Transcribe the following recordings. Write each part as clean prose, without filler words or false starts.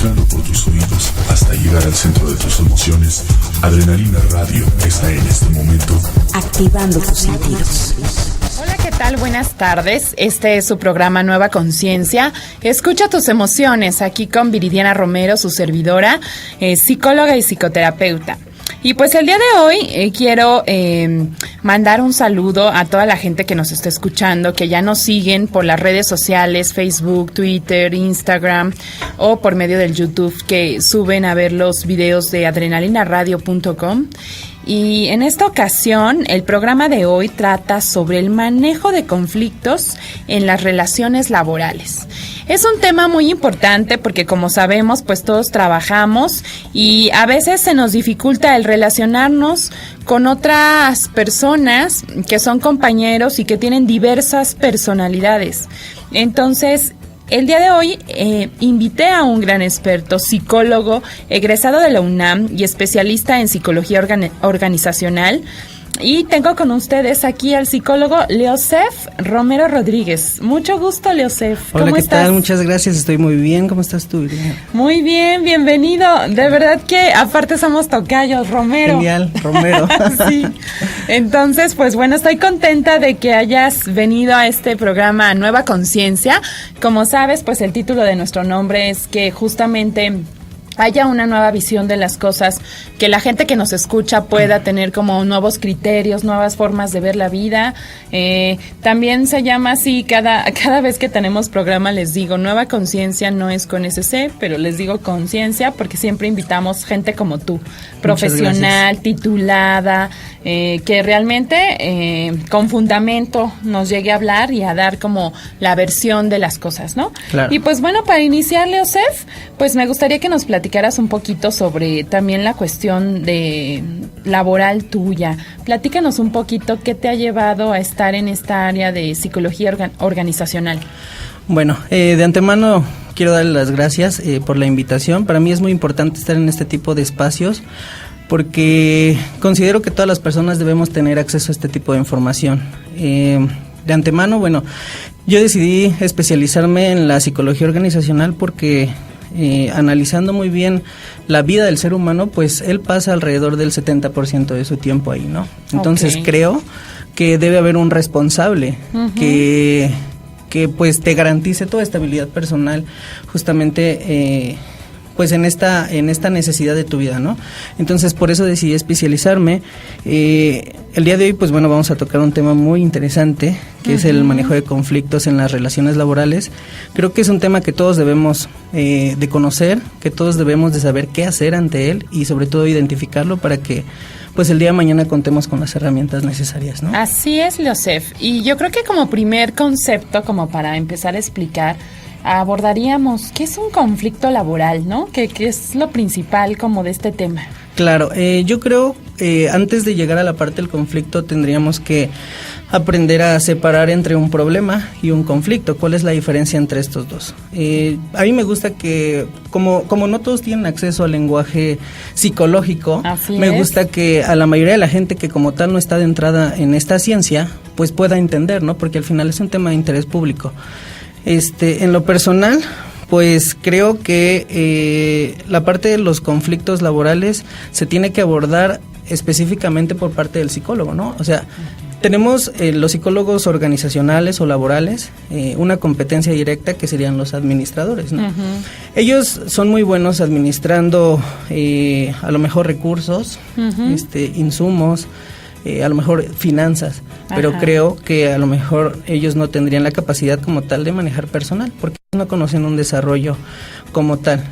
entrando por tus oídos hasta llegar al centro de tus emociones, Adrenalina Radio está en este momento activando tus sentidos. Hola, ¿qué tal? Buenas tardes. Este es su programa Nueva Conciencia. Escucha tus emociones aquí con Viridiana Romero, su servidora, psicóloga y psicoterapeuta. Y pues el día de hoy quiero mandar un saludo a toda la gente que nos está escuchando, que ya nos siguen por las redes sociales, Facebook, Twitter, Instagram o por medio del YouTube, que suben a ver los videos de adrenalinaradio.com. Y en esta ocasión, el programa de hoy trata sobre el manejo de conflictos en las relaciones laborales. Es un tema muy importante porque, como sabemos, pues todos trabajamos y a veces se nos dificulta el relacionarnos con otras personas que son compañeros y que tienen diversas personalidades. Entonces, el día de hoy invité a un gran experto, psicólogo, egresado de la UNAM y especialista en psicología organizacional. Y tengo con ustedes aquí al psicólogo Leosef Romero Rodríguez. Mucho gusto, Leosef. Hola, ¿qué tal? Muchas gracias, estoy muy bien. ¿Cómo estás tú, Irene? Muy bien, bienvenido. De verdad que aparte somos tocayos, Romero. Genial, Romero. Sí. Entonces, pues bueno, estoy contenta de que hayas venido a este programa Nueva Conciencia. Como sabes, pues el título de nuestro nombre es que justamente haya una nueva visión de las cosas, que la gente que nos escucha pueda tener como nuevos criterios, nuevas formas de ver la vida. También se llama así, cada vez que tenemos programa les digo, Nueva Conciencia no es con SC, pero les digo conciencia porque siempre invitamos gente como tú, profesional, titulada, que realmente con fundamento nos llegue a hablar y a dar como la versión de las cosas, ¿no? Claro. Y pues bueno, para iniciar, Leosef, pues me gustaría que nos platicaras un poquito sobre también la cuestión de laboral tuya. Platícanos un poquito qué te ha llevado a estar en esta área de psicología organizacional. Bueno, de antemano quiero darle las gracias por la invitación. Para mí es muy importante estar en este tipo de espacios porque considero que todas las personas debemos tener acceso a este tipo de información. De antemano, bueno, yo decidí especializarme en la psicología organizacional porque analizando muy bien la vida del ser humano, pues él pasa alrededor del 70% de su tiempo ahí, ¿no? Entonces creo que debe haber un responsable que pues te garantice toda estabilidad personal justamente pues en esta necesidad de tu vida, ¿no? Entonces por eso decidí especializarme. El día de hoy pues bueno, vamos a tocar un tema muy interesante que es el manejo de conflictos en las relaciones laborales. Creo que es un tema que todos debemos de conocer, que todos debemos de saber qué hacer ante él y sobre todo identificarlo para que pues el día de mañana contemos con las herramientas necesarias, ¿no? Así es, Leosef. Y yo creo que como primer concepto, como para empezar a explicar, abordaríamos qué es un conflicto laboral, ¿no? ¿Qué es lo principal como de este tema? Claro, yo creo antes de llegar a la parte del conflicto tendríamos que aprender a separar entre un problema y un conflicto. ¿Cuál es la diferencia entre estos dos? A mí me gusta que, como no todos tienen acceso al lenguaje psicológico, me gusta que a la mayoría de la gente que como tal no está de entrada en esta ciencia, pues pueda entender, ¿no? Porque al final es un tema de interés público. En lo personal, pues creo que la parte de los conflictos laborales se tiene que abordar específicamente por parte del psicólogo, ¿no? O sea, tenemos los psicólogos organizacionales o laborales, una competencia directa que serían los administradores, ¿no? Ellos son muy buenos administrando a lo mejor recursos, insumos, a lo mejor finanzas, pero creo que a lo mejor ellos no tendrían la capacidad como tal de manejar personal, porque no conocen un desarrollo como tal.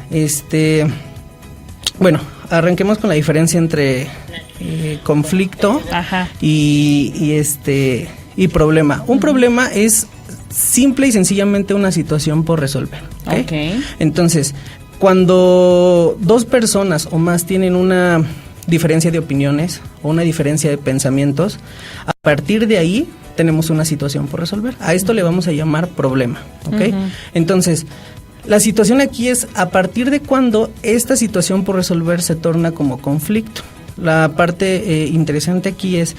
Bueno, arranquemos con la diferencia entre conflicto y problema. Un problema es simple y sencillamente una situación por resolver, ¿okay? Entonces, cuando dos personas o más tienen una diferencia de opiniones o una diferencia de pensamientos, a partir de ahí tenemos una situación por resolver. A esto le vamos a llamar problema, ¿ok? Entonces, la situación aquí es a partir de cuando esta situación por resolver se torna como conflicto. La parte interesante aquí es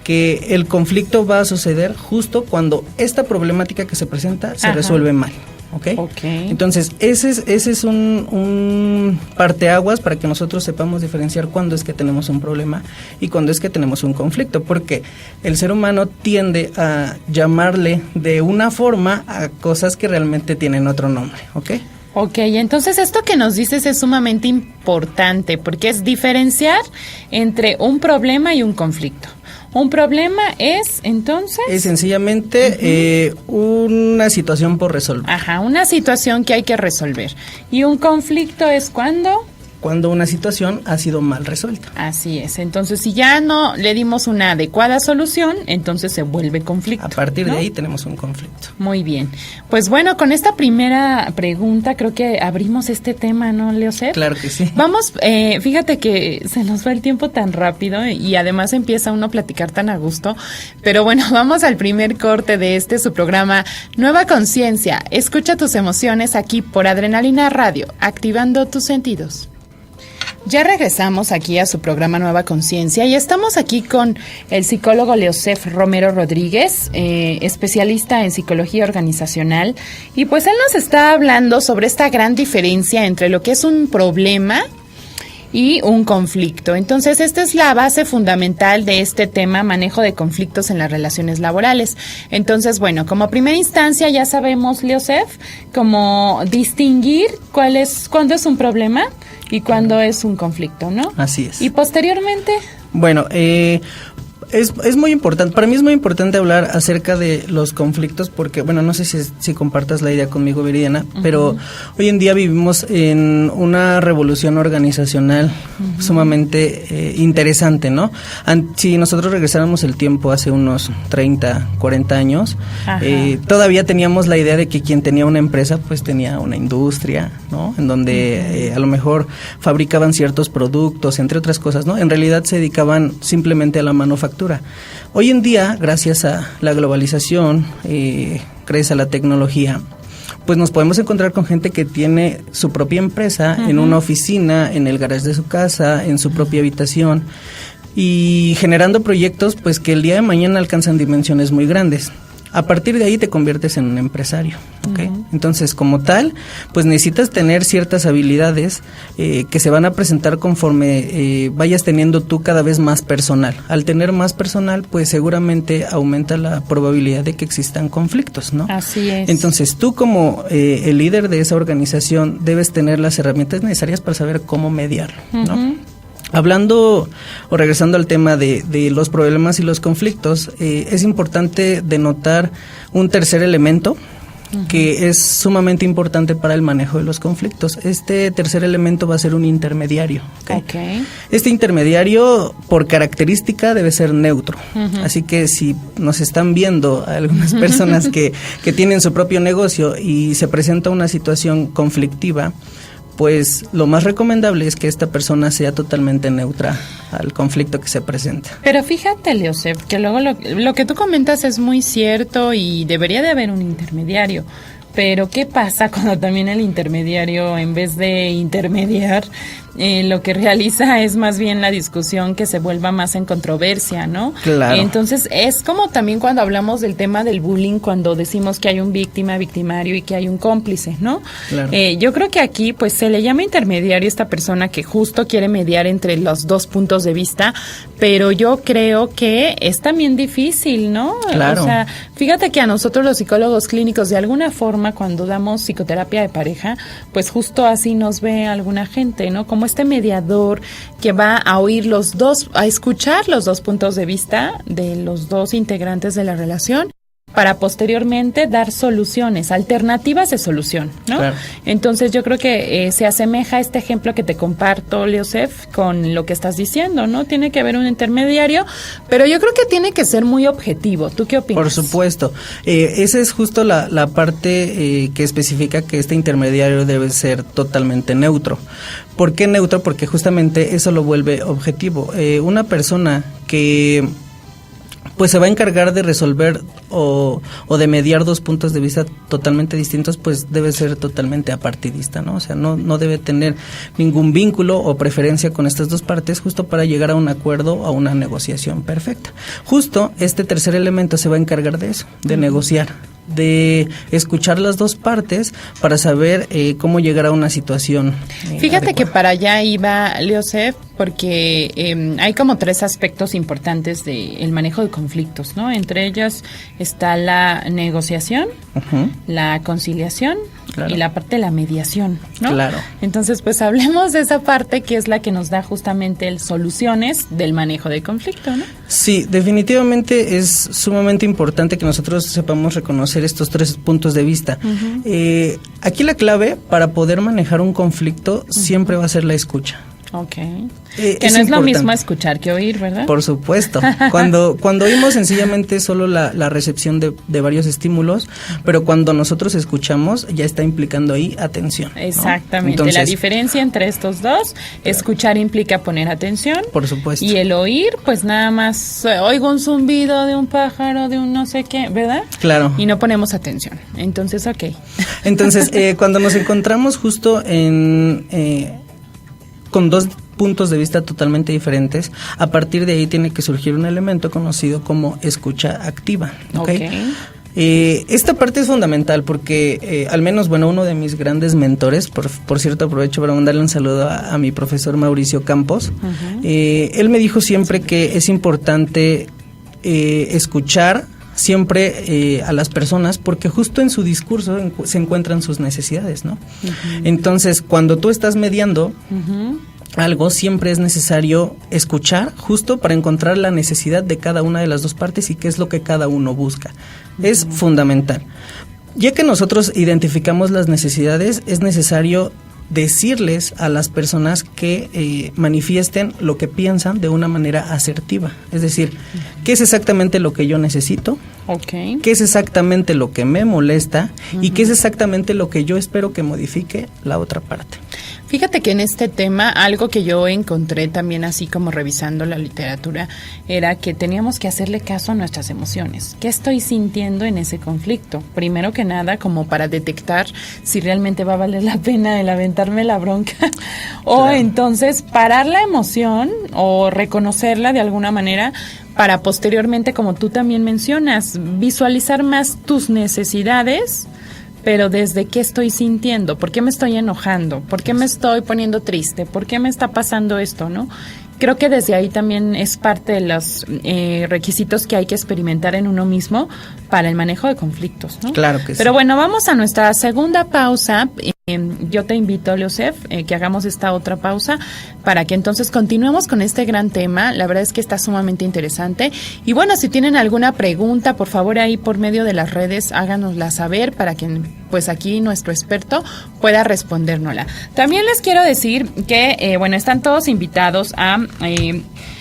que el conflicto va a suceder justo cuando esta problemática que se presenta se resuelve mal. ¿ok? Entonces, ese es un parteaguas para que nosotros sepamos diferenciar cuándo es que tenemos un problema y cuándo es que tenemos un conflicto, porque el ser humano tiende a llamarle de una forma a cosas que realmente tienen otro nombre, ¿ok? Ok, entonces esto que nos dices es sumamente importante porque es diferenciar entre un problema y un conflicto. Un problema es, entonces... Es sencillamente una situación por resolver. Ajá, una situación que hay que resolver. ¿Y un conflicto es cuando? Cuando una situación ha sido mal resuelta. Así es. Entonces, si ya no le dimos una adecuada solución, entonces se vuelve conflicto. A partir ¿no? de ahí tenemos un conflicto. Muy bien. Pues bueno, con esta primera pregunta creo que abrimos este tema, ¿no, Leocef? Claro que sí. Vamos, fíjate que se nos va el tiempo tan rápido y además empieza uno a platicar tan a gusto. Pero bueno, vamos al primer corte de su programa Nueva Conciencia. Escucha tus emociones aquí por Adrenalina Radio, activando tus sentidos. Ya regresamos aquí a su programa Nueva Conciencia y estamos aquí con el psicólogo Leocef Romero Rodríguez, especialista en psicología organizacional, y pues él nos está hablando sobre esta gran diferencia entre lo que es un problema y un conflicto. Entonces, esta es la base fundamental de este tema, manejo de conflictos en las relaciones laborales. Entonces, bueno, como primera instancia ya sabemos, Leocef, cómo distinguir cuándo es un problema y cuándo es un conflicto, ¿no? Así es. Y posteriormente... Bueno, es muy importante, para mí es muy importante hablar acerca de los conflictos porque, bueno, no sé si compartas la idea conmigo, Viridiana, pero hoy en día vivimos en una revolución organizacional sumamente interesante, ¿no? Si nosotros regresáramos el tiempo hace unos 30, 40 años, todavía teníamos la idea de que quien tenía una empresa, pues tenía una industria, ¿no? En donde a lo mejor fabricaban ciertos productos, entre otras cosas, ¿no? En realidad se dedicaban simplemente a la manufactura. Hoy en día, gracias a la globalización, gracias a la tecnología, pues nos podemos encontrar con gente que tiene su propia empresa en una oficina, en el garage de su casa, en su propia habitación y generando proyectos pues que el día de mañana alcanzan dimensiones muy grandes. A partir de ahí te conviertes en un empresario, ¿okay? Entonces, como tal, pues necesitas tener ciertas habilidades que se van a presentar conforme vayas teniendo tú cada vez más personal. Al tener más personal, pues seguramente aumenta la probabilidad de que existan conflictos, ¿no? Así es. Entonces, tú como el líder de esa organización debes tener las herramientas necesarias para saber cómo mediarlo, ¿no? Hablando o regresando al tema de los problemas y los conflictos, es importante denotar un tercer elemento que es sumamente importante para el manejo de los conflictos. Este tercer elemento va a ser un intermediario. ¿Okay? Este intermediario, por característica, debe ser neutro. Así que si nos están viendo algunas personas que tienen su propio negocio y se presenta una situación conflictiva, pues lo más recomendable es que esta persona sea totalmente neutra al conflicto que se presenta. Pero fíjate, Leocef, que luego lo que tú comentas es muy cierto y debería de haber un intermediario. Pero ¿qué pasa cuando también el intermediario, en vez de intermediar, lo que realiza es más bien la discusión que se vuelva más en controversia, ¿no? Claro. Entonces, es como también cuando hablamos del tema del bullying, cuando decimos que hay un víctima, victimario y que hay un cómplice, ¿no? Claro. Yo creo que aquí, pues, se le llama intermediario a esta persona que justo quiere mediar entre los dos puntos de vista, pero yo creo que es también difícil, ¿no? Claro. O sea, fíjate que a nosotros los psicólogos clínicos, de alguna forma, cuando damos psicoterapia de pareja, pues justo así nos ve alguna gente, ¿no? Como este mediador que va a oír los dos, a escuchar los dos puntos de vista de los dos integrantes de la relación, para posteriormente dar soluciones, alternativas de solución, ¿no? Claro. Entonces yo creo que se asemeja este ejemplo que te comparto, Leocef, con lo que estás diciendo, ¿no? Tiene que haber un intermediario, pero yo creo que tiene que ser muy objetivo. ¿Tú qué opinas? Por supuesto. Esa es justo la parte que especifica que este intermediario debe ser totalmente neutro. ¿Por qué neutro? Porque justamente eso lo vuelve objetivo. Una persona que pues se va a encargar de resolver o de mediar dos puntos de vista totalmente distintos, pues debe ser totalmente apartidista, ¿no? O sea, no debe tener ningún vínculo o preferencia con estas dos partes, justo para llegar a un acuerdo, a una negociación perfecta. Justo este tercer elemento se va a encargar de eso, de negociar, de escuchar las dos partes para saber cómo llegar a una situación Fíjate adecuada. que para allá iba Leosef, porque hay como tres aspectos importantes del manejo de conflictos, ¿no? Entre ellos está la negociación, Ujú. la conciliación, Claro. y la parte de la mediación, ¿no? Claro. Entonces, pues hablemos de esa parte que es la que nos da justamente soluciones del manejo de conflicto, ¿no? Sí, definitivamente es sumamente importante que nosotros sepamos reconocer estos tres puntos de vista. Aquí la clave para poder manejar un conflicto siempre va a ser la escucha. Ok. Que no Es es lo importante. mismo escuchar que oír, ¿verdad? Por supuesto. Cuando oímos sencillamente solo la recepción de varios estímulos, pero cuando nosotros escuchamos ya está implicando ahí atención, ¿no? Exactamente. Entonces, la diferencia entre estos dos, escuchar implica poner atención. por supuesto. Y el oír, pues nada más oigo un zumbido de un pájaro, de un no sé qué, ¿verdad? Claro. Y no ponemos atención. Entonces, ok. Entonces, cuando nos encontramos justo con dos puntos de vista totalmente diferentes, a partir de ahí tiene que surgir un elemento conocido como escucha activa. ¿Ok? Esta parte es fundamental porque, al menos, bueno, uno de mis grandes mentores, por cierto, aprovecho para mandarle un saludo a mi profesor Mauricio Campos. Él me dijo siempre que es importante escuchar siempre a las personas, porque justo en su discurso se encuentran sus necesidades, ¿no? Entonces, cuando tú estás mediando algo, siempre es necesario escuchar justo para encontrar la necesidad de cada una de las dos partes y qué es lo que cada uno busca. Es fundamental. Ya que nosotros identificamos las necesidades, es necesario decirles a las personas que manifiesten lo que piensan de una manera asertiva. Es decir, ¿qué es exactamente lo que yo necesito? Ok. ¿Qué es exactamente lo que me molesta? ¿Y qué es exactamente lo que yo espero que modifique la otra parte? Fíjate que en este tema, algo que yo encontré también así como revisando la literatura, era que teníamos que hacerle caso a nuestras emociones. ¿Qué estoy sintiendo en ese conflicto? Primero que nada, como para detectar si realmente va a valer la pena el aventarme la bronca. O Claro. entonces parar la emoción o reconocerla de alguna manera para posteriormente, como tú también mencionas, visualizar más tus necesidades, pero desde qué estoy sintiendo, por qué me estoy enojando, por qué me estoy poniendo triste, por qué me está pasando esto, ¿no? Creo que desde ahí también es parte de los requisitos que hay que experimentar en uno mismo para el manejo de conflictos, ¿no? Claro que sí. Pero bueno, vamos a nuestra segunda pausa. Yo te invito, Leosef, que hagamos esta otra pausa para que entonces continuemos con este gran tema. La verdad es que está sumamente interesante. Y bueno, si tienen alguna pregunta, por favor, ahí por medio de las redes, háganosla saber para que pues aquí nuestro experto pueda respondérnosla. También les quiero decir que, bueno, están todos invitados a...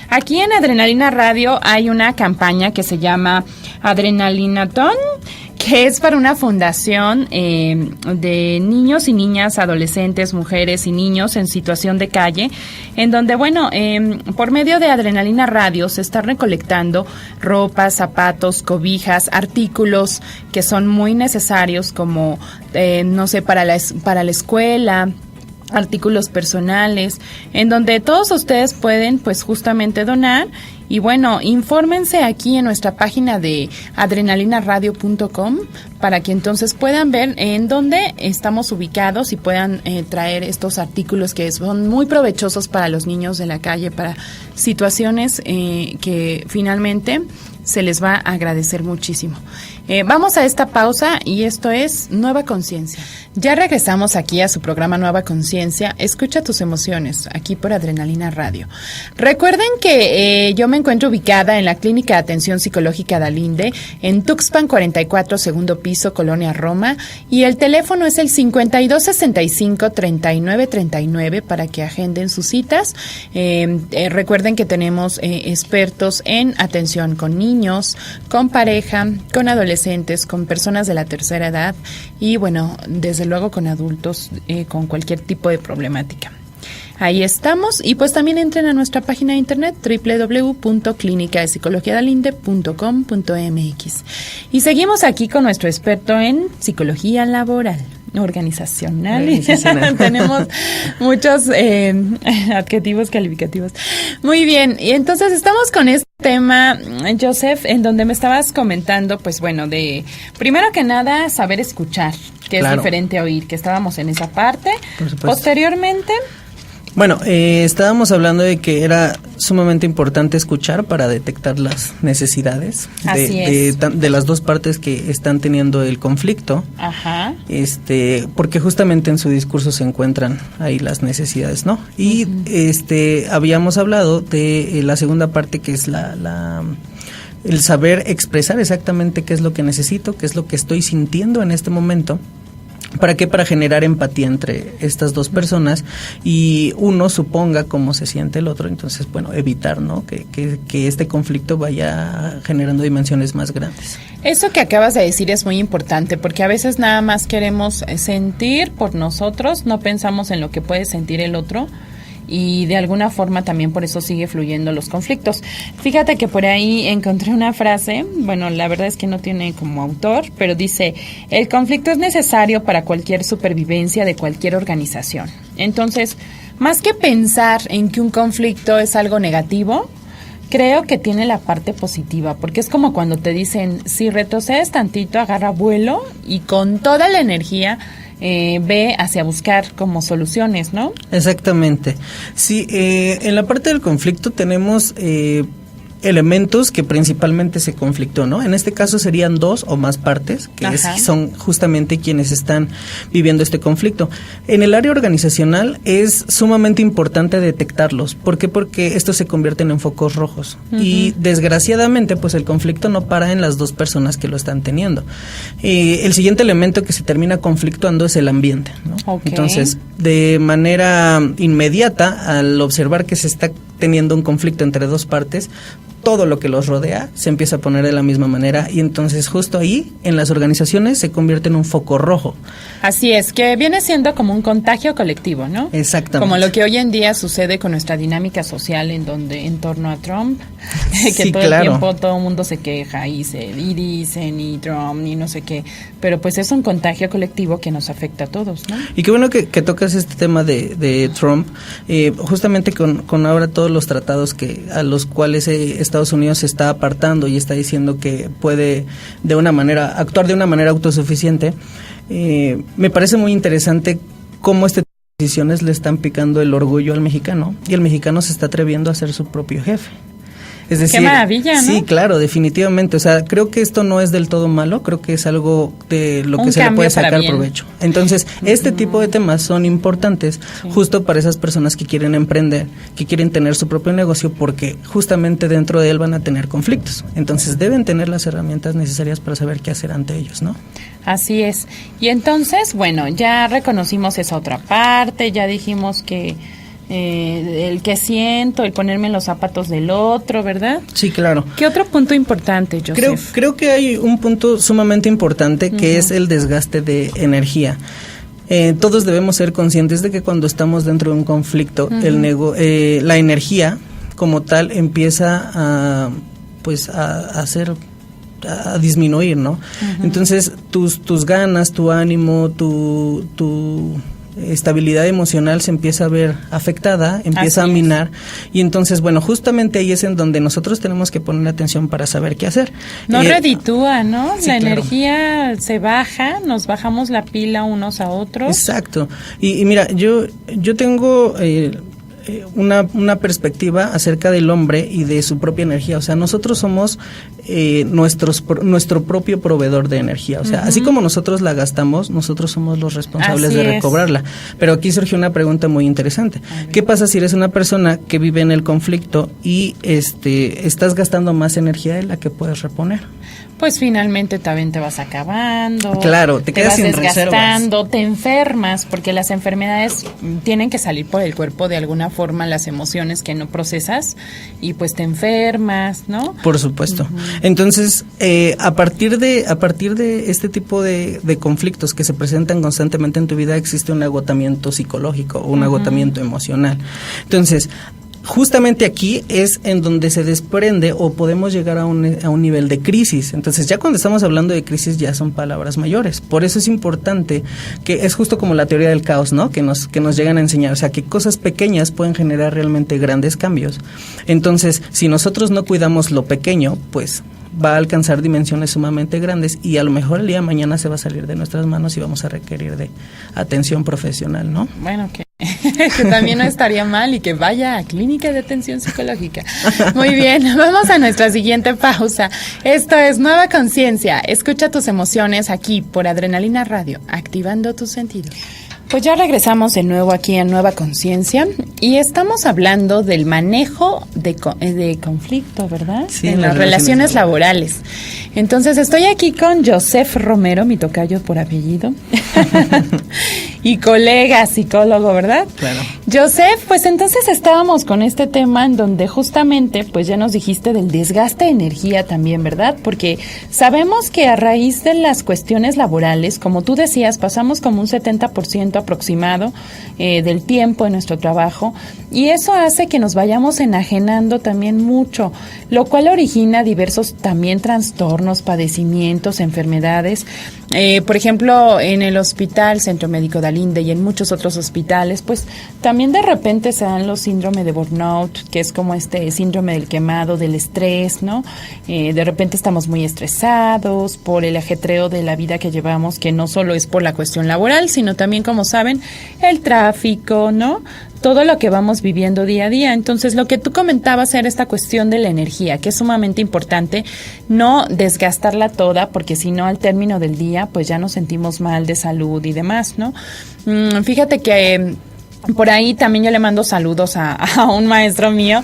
aquí en Adrenalina Radio hay una campaña que se llama Adrenalinatón, que es para una fundación de niños y niñas, adolescentes, mujeres y niños en situación de calle, en donde, bueno, por medio de Adrenalina Radio se está recolectando ropa, zapatos, cobijas, artículos que son muy necesarios como, no sé, para la escuela, artículos personales, en donde todos ustedes pueden pues justamente donar. Y bueno, infórmense aquí en nuestra página de adrenalinaradio.com para que entonces puedan ver en dónde estamos ubicados y puedan traer estos artículos que son muy provechosos para los niños de la calle, para situaciones que finalmente se les va a agradecer muchísimo. Vamos a esta pausa y esto es Nueva Conciencia. Ya regresamos aquí a su programa Nueva Conciencia. Escucha tus emociones, aquí por Adrenalina Radio. Recuerden que yo me encuentro ubicada en la Clínica de Atención Psicológica Dalinde, en Tuxpan 44, segundo piso, Colonia Roma, y el teléfono es el 5265-3939 para que agenden sus citas. Recuerden que tenemos expertos en atención con niños, con pareja, con adolescentes, con personas de la tercera edad y bueno, desde luego con adultos con cualquier tipo de problemática. Ahí estamos. Y pues también entren a nuestra página de internet www.clinicadepsicologiadalinde.com.mx. Y seguimos aquí con nuestro experto en psicología laboral, organizacional. Tenemos muchos adjetivos calificativos. Muy bien, y entonces estamos con este tema, Joseph, en donde me estabas comentando, pues bueno, de primero que nada saber escuchar, que es diferente a oír, que estábamos en esa parte. Posteriormente, bueno, estábamos hablando de que era sumamente importante escuchar para detectar las necesidades de las dos partes que están teniendo el conflicto. Ajá. Porque justamente en su discurso se encuentran ahí las necesidades, ¿no? Y habíamos hablado de la segunda parte, que es el saber expresar exactamente qué es lo que necesito, qué es lo que estoy sintiendo en este momento. ¿Para qué? Para generar empatía entre estas dos personas y uno suponga cómo se siente el otro. Entonces, bueno, evitar, ¿no? Que este conflicto vaya generando dimensiones más grandes. Eso que acabas de decir es muy importante, porque a veces nada más queremos sentir por nosotros, no pensamos en lo que puede sentir el otro. Y de alguna forma también por eso sigue fluyendo los conflictos. Fíjate que por ahí encontré una frase, bueno, la verdad es que no tiene como autor, pero dice: el conflicto es necesario para cualquier supervivencia de cualquier organización. Entonces, más que pensar en que un conflicto es algo negativo, creo que tiene la parte positiva, porque es como cuando te dicen, si retrocedes tantito, agarra vuelo y con toda la energía ve hacia buscar como soluciones, ¿no? Exactamente. Sí, en la parte del conflicto tenemos elementos que principalmente se conflictó, ¿no? En este caso serían dos o más partes que son justamente quienes están viviendo este conflicto. En el área organizacional es sumamente importante detectarlos. ¿Por qué? Porque estos se convierten en focos rojos. Y desgraciadamente, pues el conflicto no para en las dos personas que lo están teniendo. El siguiente elemento que se termina conflictuando es el ambiente, ¿no? Entonces, de manera inmediata, al observar que se está teniendo un conflicto entre dos partes, todo lo que los rodea se empieza a poner de la misma manera y entonces justo ahí en las organizaciones se convierte en un foco rojo. Así es, que viene siendo como un contagio colectivo, ¿no? Exactamente. Como lo que hoy en día sucede con nuestra dinámica social en torno a Trump, que todo el tiempo todo el mundo se queja y dicen y Trump y no sé qué, pero pues es un contagio colectivo que nos afecta a todos, ¿no? Y qué bueno que tocas este tema de Trump, justamente con ahora todos los tratados a los cuales Estados Unidos se está apartando y está diciendo que puede actuar de una manera autosuficiente. Me parece muy interesante cómo estas decisiones le están picando el orgullo al mexicano y el mexicano se está atreviendo a ser su propio jefe. Es decir, qué maravilla, ¿no? Sí, claro, definitivamente. O sea, creo que esto no es del todo malo, creo que es algo de lo que se le puede sacar provecho. Entonces, este tipo de temas son importantes justo para esas personas que quieren emprender, que quieren tener su propio negocio, porque justamente dentro de él van a tener conflictos. Entonces, deben tener las herramientas necesarias para saber qué hacer ante ellos, ¿no? Así es. Y entonces, bueno, ya reconocimos esa otra parte, ya dijimos que el que siento, el ponerme en los zapatos del otro, ¿verdad? Sí, claro. ¿Qué otro punto importante, Joseph? Creo que hay un punto sumamente importante que es el desgaste de energía. Todos debemos ser conscientes de que cuando estamos dentro de un conflicto, la energía como tal empieza a disminuir, ¿no? Entonces tus ganas, tu ánimo, tu estabilidad emocional se empieza a ver afectada, empieza a minar y entonces, bueno, justamente ahí es en donde nosotros tenemos que poner atención para saber qué hacer. No reditúa, ¿no? Sí, la energía se baja, nos bajamos la pila unos a otros. Exacto. Y mira, yo tengo una perspectiva acerca del hombre y de su propia energía. O sea, nosotros somos nuestro propio proveedor de energía. O sea, así como nosotros la gastamos, nosotros somos los responsables de recobrarla. Pero aquí surge una pregunta muy interesante. ¿Qué pasa si eres una persona que vive en el conflicto y estás gastando más energía de la que puedes reponer? Pues finalmente también te vas acabando. Claro, te quedas sin desgastando, reservas. Te enfermas, porque las enfermedades tienen que salir por el cuerpo de alguna forma, las emociones que no procesas, y pues te enfermas, ¿no? Por supuesto. Entonces, a partir de este tipo de conflictos que se presentan constantemente en tu vida, existe un agotamiento psicológico, un agotamiento emocional. Entonces, justamente aquí es en donde se desprende o podemos llegar a un nivel de crisis. Entonces, ya cuando estamos hablando de crisis ya son palabras mayores. Por eso es importante, que es justo como la teoría del caos, ¿no? Que nos llegan a enseñar, o sea, que cosas pequeñas pueden generar realmente grandes cambios. Entonces, si nosotros no cuidamos lo pequeño, pues va a alcanzar dimensiones sumamente grandes y a lo mejor el día de mañana se va a salir de nuestras manos y vamos a requerir de atención profesional, ¿no? Bueno, que también no estaría mal y que vaya a clínica de atención psicológica. Muy bien, vamos a nuestra siguiente pausa. Esto es Nueva Conciencia. Escucha tus emociones aquí por Adrenalina Radio, activando tus sentidos. Pues ya regresamos de nuevo aquí en Nueva Conciencia y estamos hablando del manejo de conflicto, ¿verdad? Sí, en las relaciones laborales. Entonces estoy aquí con Joseph Romero, mi tocayo por apellido, y colega psicólogo, ¿verdad? Claro. Joseph, pues entonces estábamos con este tema en donde justamente, pues ya nos dijiste del desgaste de energía también, ¿verdad? Porque sabemos que a raíz de las cuestiones laborales, como tú decías, pasamos como un 70% aproximado del tiempo en nuestro trabajo y eso hace que nos vayamos enajenando también mucho, lo cual origina diversos también trastornos, padecimientos, enfermedades. Por ejemplo, en el hospital Centro Médico de Alinde y en muchos otros hospitales, pues también de repente se dan los síndromes de burnout, que es como este síndrome del quemado, del estrés, ¿no? De repente estamos muy estresados por el ajetreo de la vida que llevamos, que no solo es por la cuestión laboral, sino también, como saben, el tráfico, ¿no? Todo lo que vamos viviendo día a día. Entonces, lo que tú comentabas era esta cuestión de la energía, que es sumamente importante no desgastarla toda, porque si no, al término del día, pues ya nos sentimos mal de salud y demás, ¿no? Fíjate que por ahí también yo le mando saludos a un maestro mío,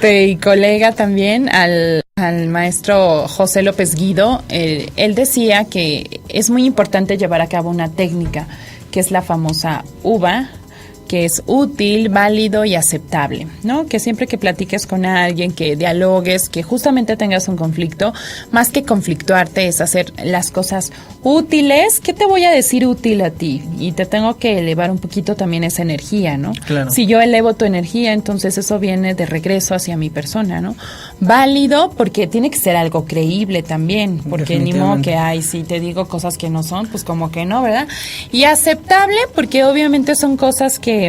y colega también, al maestro José López Guido. Él decía que es muy importante llevar a cabo una técnica, que es la famosa UVA, que es útil, válido y aceptable, ¿no? Que siempre que platiques con alguien, que dialogues, que justamente tengas un conflicto, más que conflictuarte es hacer las cosas útiles. ¿Qué te voy a decir útil a ti? Y te tengo que elevar un poquito también esa energía, ¿no? Claro. Si yo elevo tu energía, entonces eso viene de regreso hacia mi persona, ¿no? Válido, porque tiene que ser algo creíble también, porque ni modo que, si te digo cosas que no son, pues como que no, ¿verdad? Y aceptable, porque obviamente son cosas que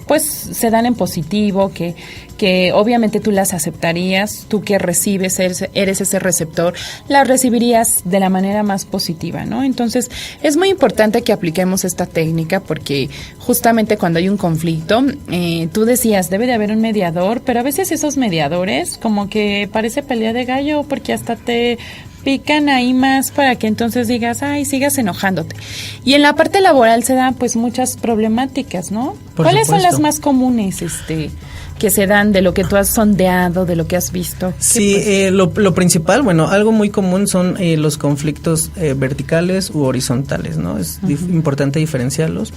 pues se dan en positivo, que obviamente tú las aceptarías, tú que recibes, eres ese receptor, las recibirías de la manera más positiva, ¿no? Entonces, es muy importante que apliquemos esta técnica porque justamente cuando hay un conflicto, tú decías, debe de haber un mediador, pero a veces esos mediadores como que parece pelea de gallo porque hasta te pican ahí más para que entonces digas, sigas enojándote. Y en la parte laboral se dan pues muchas problemáticas, ¿no? ¿Cuáles son las más comunes que se dan de lo que tú has sondeado, de lo que has visto? Sí, lo principal, bueno, algo muy común son los conflictos verticales u horizontales, ¿no? Es importante diferenciarlos.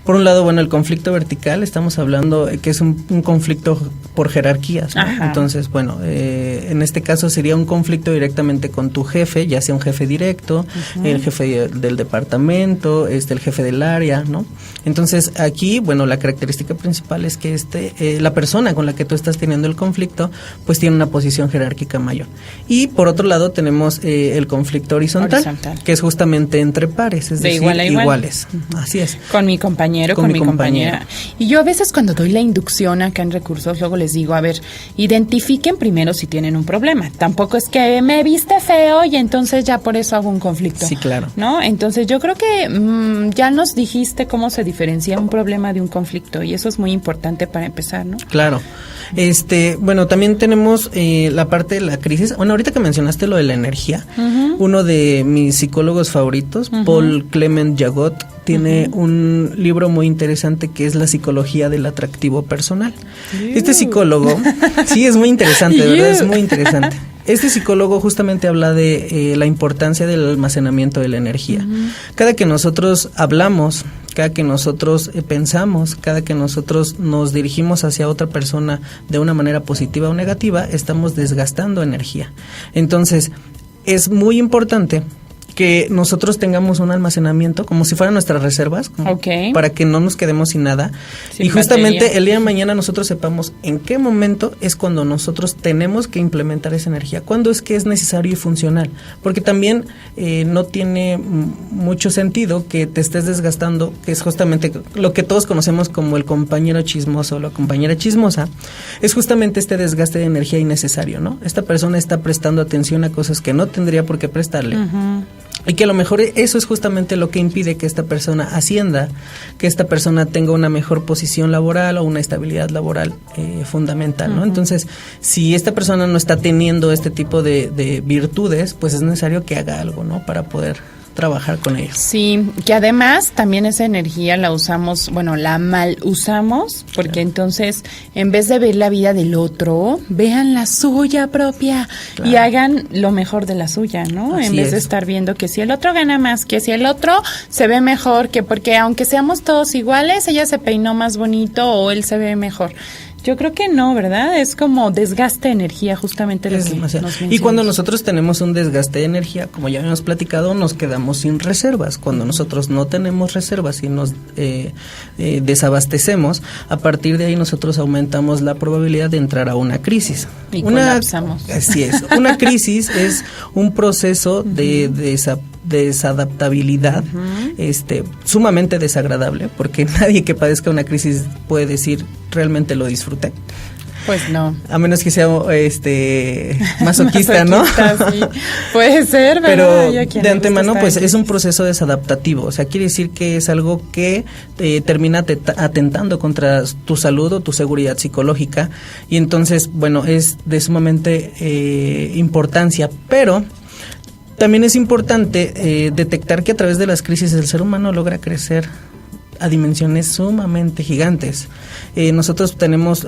Por un lado, bueno, el conflicto vertical, estamos hablando que es un conflicto por jerarquías, ¿no? Entonces, bueno, en este caso sería un conflicto directamente con tu jefe, ya sea un jefe directo, el jefe del departamento, el jefe del área, ¿no? Entonces, aquí, bueno, la característica principal es que la persona con la que tú estás teniendo el conflicto, pues tiene una posición jerárquica mayor. Y por otro lado tenemos el conflicto horizontal, que es justamente entre pares, es decir, igual a igual. Iguales. Así es. Con mi compañero, con mi compañera. Y yo a veces cuando doy la inducción acá en Recursos, luego les digo, a ver, identifiquen primero si tienen un problema. Tampoco es que me viste feo y entonces ya por eso hago un conflicto. Sí, claro. ¿No? Entonces yo creo que ya nos dijiste cómo se diferencia un problema de un conflicto y eso es muy importante para empezar, ¿no? Claro. Bueno, también tenemos la parte de la crisis. Bueno, ahorita que mencionaste lo de la energía, uno de mis psicólogos favoritos, Paul Clement Jagot, tiene un libro muy interesante que es La psicología del atractivo personal. Este psicólogo, sí, es muy interesante, de verdad, es muy interesante. Este psicólogo justamente habla de la importancia del almacenamiento de la energía. Cada que nosotros hablamos, cada que nosotros pensamos, cada que nosotros nos dirigimos hacia otra persona de una manera positiva o negativa, estamos desgastando energía. Entonces, es muy importante que nosotros tengamos un almacenamiento como si fueran nuestras reservas, para que no nos quedemos sin nada. Sin y justamente batería. El día de mañana nosotros sepamos en qué momento es cuando nosotros tenemos que implementar esa energía, cuándo es que es necesario y funcional, porque también no tiene mucho sentido que te estés desgastando, que es justamente lo que todos conocemos como el compañero chismoso o la compañera chismosa, es justamente este desgaste de energía innecesario, ¿no? Esta persona está prestando atención a cosas que no tendría por qué prestarle. Y que a lo mejor eso es justamente lo que impide que esta persona ascienda, que esta persona tenga una mejor posición laboral o una estabilidad laboral fundamental, ¿no? Entonces, si esta persona no está teniendo este tipo de virtudes, pues es necesario que haga algo, ¿no? Para poder trabajar con ellos. Sí, que además también esa energía la usamos, bueno, la mal usamos, porque entonces en vez de ver la vida del otro, vean la suya propia y hagan lo mejor de la suya, ¿no? En vez de estar viendo que si el otro gana más, que si el otro se ve mejor, que porque aunque seamos todos iguales, ella se peinó más bonito o él se ve mejor. Yo creo que no, ¿verdad? Es como desgaste de energía, justamente lo que nos mencionas. Y cuando nosotros tenemos un desgaste de energía, como ya habíamos platicado, nos quedamos sin reservas. Cuando nosotros no tenemos reservas y nos desabastecemos, a partir de ahí nosotros aumentamos la probabilidad de entrar a una crisis. Y colapsamos. Así es. Una crisis es un proceso de desadaptabilidad sumamente desagradable, porque nadie que padezca una crisis puede decir realmente lo disfruté. Pues no. A menos que sea masoquista, ¿no? Sí. Puede ser, ¿verdad? Pero de antemano, pues es un proceso desadaptativo. O sea, quiere decir que es algo que termina atentando contra tu salud o tu seguridad psicológica. Y entonces, bueno, es de sumamente importancia. Pero también es importante detectar que a través de las crisis el ser humano logra crecer a dimensiones sumamente gigantes. Nosotros tenemos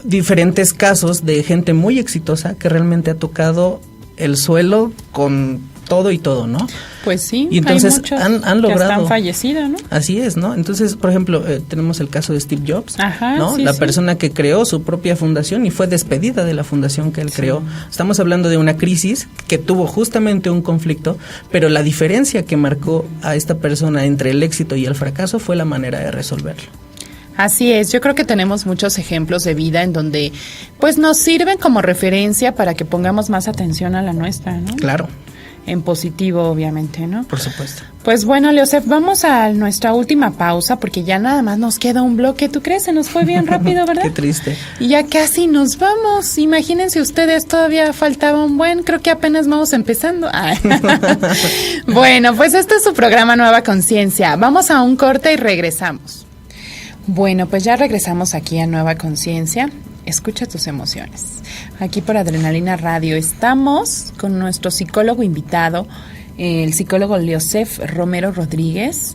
diferentes casos de gente muy exitosa que realmente ha tocado el suelo con todo y todo, ¿no? Pues sí, y entonces hay muchos han logrado. Que están fallecidos, ¿no? Así es, ¿no? Entonces, por ejemplo, tenemos el caso de Steve Jobs, ¿no? Sí, la persona que creó su propia fundación y fue despedida de la fundación que él creó. Estamos hablando de una crisis que tuvo justamente un conflicto, pero la diferencia que marcó a esta persona entre el éxito y el fracaso fue la manera de resolverlo. Así es, yo creo que tenemos muchos ejemplos de vida en donde pues nos sirven como referencia para que pongamos más atención a la nuestra, ¿no? Claro. En positivo, obviamente, ¿no? Por supuesto. Pues bueno, Leosef, vamos a nuestra última pausa porque ya nada más nos queda un bloque. ¿Tú crees? Se nos fue bien rápido, ¿verdad? Qué triste. Y ya casi nos vamos. Imagínense ustedes, todavía faltaba un buen, creo que apenas vamos empezando. Bueno, pues este es su programa Nueva Conciencia. Vamos a un corte y regresamos. Bueno, pues ya regresamos aquí a Nueva Conciencia. Escucha tus emociones. Aquí por Adrenalina Radio estamos con nuestro psicólogo invitado, el psicólogo Leosef Romero Rodríguez.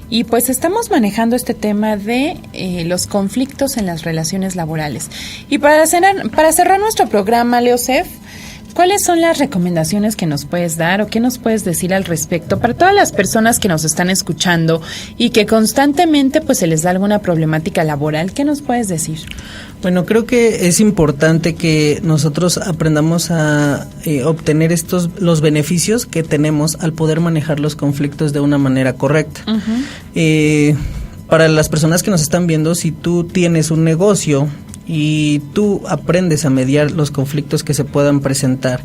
Y pues estamos manejando este tema de los conflictos en las relaciones laborales. Y para cerrar nuestro programa, Leosef, ¿cuáles son las recomendaciones que nos puedes dar o qué nos puedes decir al respecto para todas las personas que nos están escuchando y que constantemente pues se les da alguna problemática laboral? ¿Qué nos puedes decir? Bueno, creo que es importante que nosotros aprendamos a obtener los beneficios que tenemos al poder manejar los conflictos de una manera correcta. Para las personas que nos están viendo, si tú tienes un negocio y tú aprendes a mediar los conflictos que se puedan presentar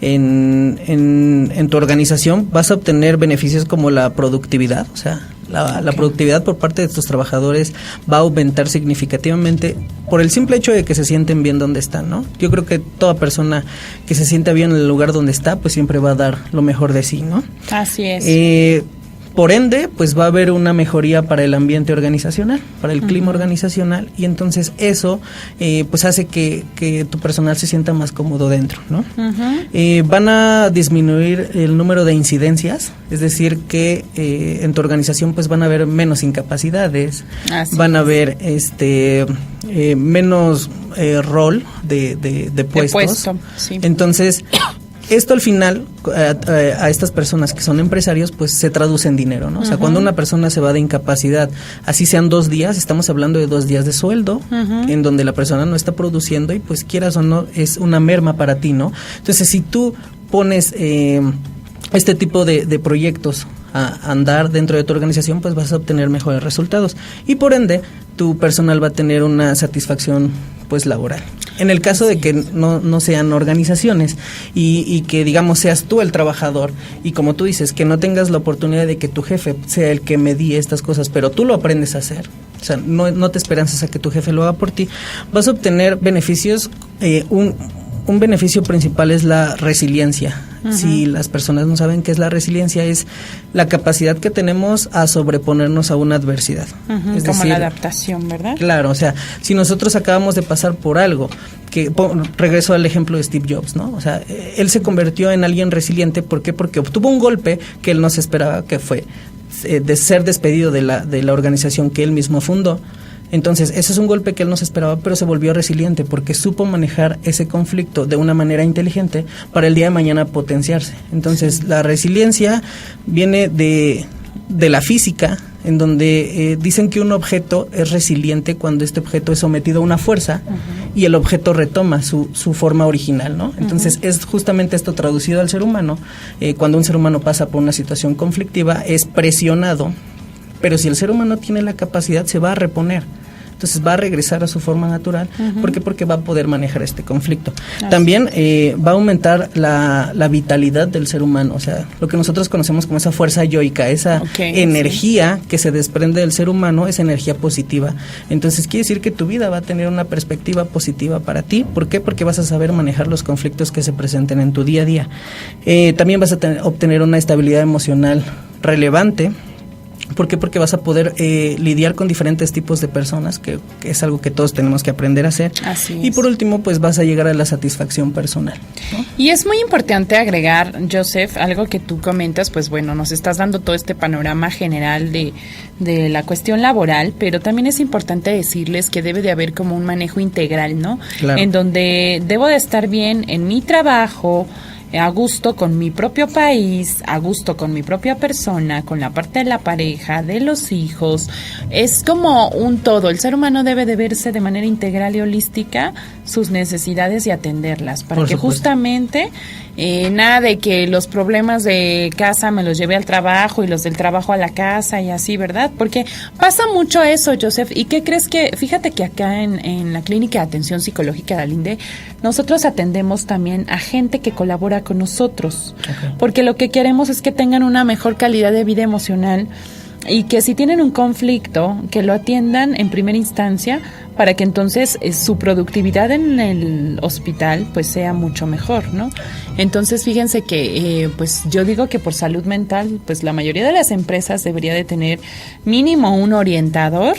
en tu organización, vas a obtener beneficios como la productividad, o sea, la productividad por parte de tus trabajadores va a aumentar significativamente por el simple hecho de que se sienten bien donde están, ¿no? Yo creo que toda persona que se sienta bien en el lugar donde está, pues siempre va a dar lo mejor de sí, ¿no? Así es. Por ende, pues va a haber una mejoría para el ambiente organizacional, para el clima organizacional, y entonces eso pues hace que tu personal se sienta más cómodo dentro, ¿no? Van a disminuir el número de incidencias, es decir, que en tu organización pues van a haber menos incapacidades, van a haber menos rol de puestos. Sí. Entonces, Esto al final, a estas personas que son empresarios, pues se traduce en dinero, ¿no? O sea, cuando una persona se va de incapacidad, así sean 2 días, estamos hablando de 2 días de sueldo, en donde la persona no está produciendo y pues quieras o no, es una merma para ti, ¿no? Entonces, si tú pones este tipo de proyectos a andar dentro de tu organización, pues vas a obtener mejores resultados y por ende tu personal va a tener una satisfacción pues laboral. En el caso de que no sean organizaciones y que digamos seas tú el trabajador y como tú dices, que no tengas la oportunidad de que tu jefe sea el que medie estas cosas, pero tú lo aprendes a hacer, o sea, no te esperanzas a que tu jefe lo haga por ti, vas a obtener beneficios. Un beneficio principal es la resiliencia. Si las personas no saben qué es la resiliencia, es la capacidad que tenemos a sobreponernos a una adversidad. Es como decir, la adaptación, ¿verdad? Claro, o sea, si nosotros acabamos de pasar por algo, regreso al ejemplo de Steve Jobs, ¿no? O sea, él se convirtió en alguien resiliente, ¿por qué? Porque obtuvo un golpe que él no se esperaba, que fue de ser despedido de la organización que él mismo fundó. Entonces, ese es un golpe que él no se esperaba, pero se volvió resiliente porque supo manejar ese conflicto de una manera inteligente para el día de mañana potenciarse. Entonces, la resiliencia viene de la física, en donde dicen que un objeto es resiliente cuando este objeto es sometido a una fuerza y el objeto retoma su forma original, ¿no? Entonces, es justamente esto traducido al ser humano. Cuando un ser humano pasa por una situación conflictiva, es presionado, pero si el ser humano tiene la capacidad, se va a reponer. Entonces va a regresar a su forma natural. ¿Por qué? Porque va a poder manejar este conflicto. También va a aumentar la vitalidad del ser humano, o sea, lo que nosotros conocemos como esa fuerza yoica, esa energía que se desprende del ser humano, es energía positiva. Entonces quiere decir que tu vida va a tener una perspectiva positiva para ti. ¿Por qué? Porque vas a saber manejar los conflictos que se presenten en tu día a día. También vas a obtener una estabilidad emocional relevante. ¿Por qué? Porque vas a poder lidiar con diferentes tipos de personas, que es algo que todos tenemos que aprender a hacer. Así es. Y por último, pues vas a llegar a la satisfacción personal, ¿no? Y es muy importante agregar, Joseph, algo que tú comentas, pues bueno, nos estás dando todo este panorama general de la cuestión laboral, pero también es importante decirles que debe de haber como un manejo integral, ¿no? Claro. En donde debo de estar bien en mi trabajo, a gusto con mi propio país, a gusto con mi propia persona, con la parte de la pareja, de los hijos. Es como un todo. El ser humano debe de verse de manera integral y holística sus necesidades y atenderlas, para que justamente nada de que los problemas de casa me los lleve al trabajo y los del trabajo a la casa y así, ¿verdad? Porque pasa mucho eso, Joseph. ¿Y qué crees que? Fíjate que acá en la Clínica de Atención Psicológica de Alinde, nosotros atendemos también a gente que colabora con nosotros, porque lo que queremos es que tengan una mejor calidad de vida emocional y que si tienen un conflicto, que lo atiendan en primera instancia para que entonces su productividad en el hospital pues sea mucho mejor, ¿no? Entonces fíjense que pues yo digo que por salud mental pues la mayoría de las empresas debería de tener mínimo un orientador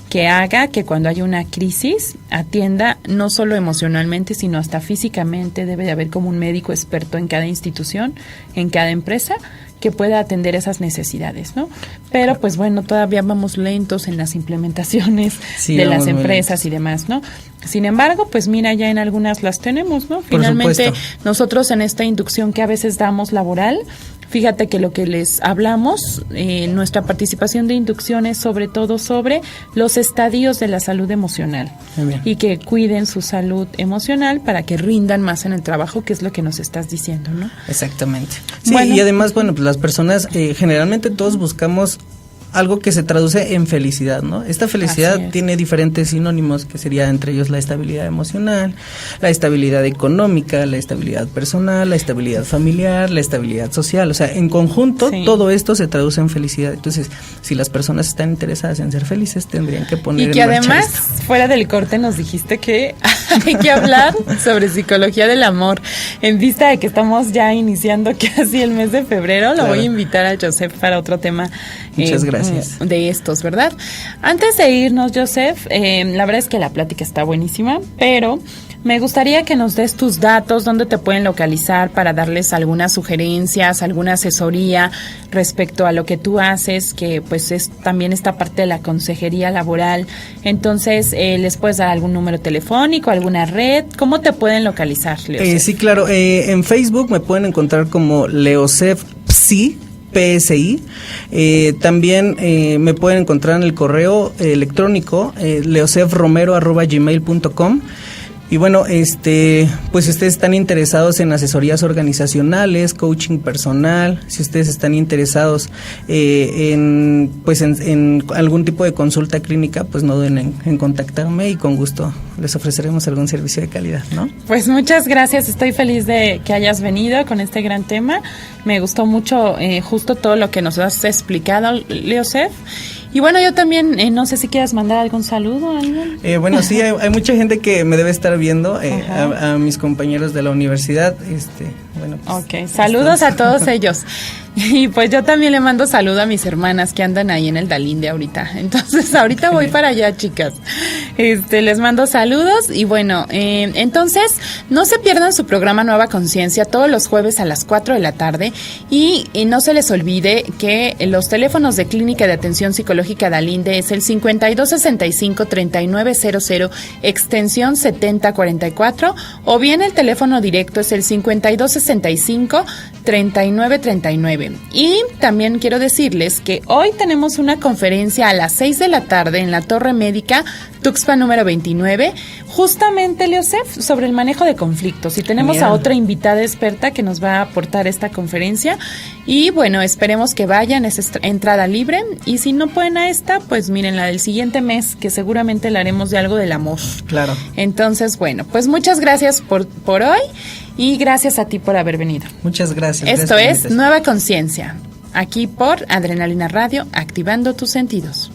que haga que cuando haya una crisis atienda no solo emocionalmente, sino hasta físicamente. Debe de haber como un médico experto en cada institución, en cada empresa, que pueda atender esas necesidades, ¿no? Pero pues bueno, todavía vamos lentos en las implementaciones de las empresas y demás, ¿no? Sin embargo, pues mira, ya en algunas las tenemos, ¿no? Finalmente, nosotros en esta inducción que a veces damos laboral, fíjate que lo que les hablamos, nuestra participación de inducción es sobre todo sobre los estadios de la salud emocional y que cuiden su salud emocional para que rindan más en el trabajo, que es lo que nos estás diciendo, ¿no? Exactamente. Sí, bueno, y además, bueno, pues las personas, generalmente todos buscamos algo que se traduce en felicidad, ¿no? Esta felicidad tiene diferentes sinónimos, que sería entre ellos la estabilidad emocional, la estabilidad económica, la estabilidad personal, la estabilidad familiar, la estabilidad social. O sea, en conjunto, todo esto se traduce en felicidad. Entonces, si las personas están interesadas en ser felices, tendrían que poner en marcha esto. Y que además, fuera del corte, nos dijiste que hay que hablar sobre psicología del amor. En vista de que estamos ya iniciando casi el mes de febrero, lo voy a invitar a Joseph para otro tema. Muchas gracias. De estos, ¿verdad? Antes de irnos, Joseph, la verdad es que la plática está buenísima, pero me gustaría que nos des tus datos, dónde te pueden localizar para darles algunas sugerencias, alguna asesoría respecto a lo que tú haces, que pues es también esta parte de la consejería laboral. Entonces, ¿les puedes dar algún número telefónico, alguna red? ¿Cómo te pueden localizar, Leocef? Sí, claro. En Facebook me pueden encontrar como Leocef Psi, PSI. También me pueden encontrar en el correo electrónico leocefromero@gmail.com. Y bueno, pues si ustedes están interesados en asesorías organizacionales, coaching personal, si ustedes están interesados en algún tipo de consulta clínica, pues no duden en contactarme y con gusto les ofreceremos algún servicio de calidad, ¿no? Pues muchas gracias, estoy feliz de que hayas venido con este gran tema. Me gustó mucho justo todo lo que nos has explicado, Leocef. Y bueno, yo también, no sé si quieras mandar algún saludo a alguien. Bueno, sí, hay mucha gente que me debe estar viendo, a mis compañeros de la universidad. Bueno, pues, ok, saludos a todos ellos. Y pues yo también le mando saludo a mis hermanas que andan ahí en el Dalinde ahorita. Entonces, ahorita voy para allá, chicas. Les mando saludos y bueno, entonces, no se pierdan su programa Nueva Conciencia todos los jueves a las 4 de la tarde y no se les olvide que los teléfonos de Clínica de Atención Psicológica Dalinde es el 5265-3900 extensión 7044 o bien el teléfono directo es el 5265-3939. Y también quiero decirles que hoy tenemos una conferencia a las 6 de la tarde en la Torre Médica Tuxpan número 29, justamente, Leocef, sobre el manejo de conflictos. Y tenemos a otra invitada experta que nos va a aportar esta conferencia. Y bueno, esperemos que vayan, es entrada libre. Y si no pueden a esta, pues miren la del siguiente mes, que seguramente la haremos de algo del amor. Claro. Entonces, bueno, pues muchas gracias por hoy y gracias a ti por haber venido. Muchas gracias. Esto es Nueva Conciencia, aquí por Adrenalina Radio, activando tus sentidos.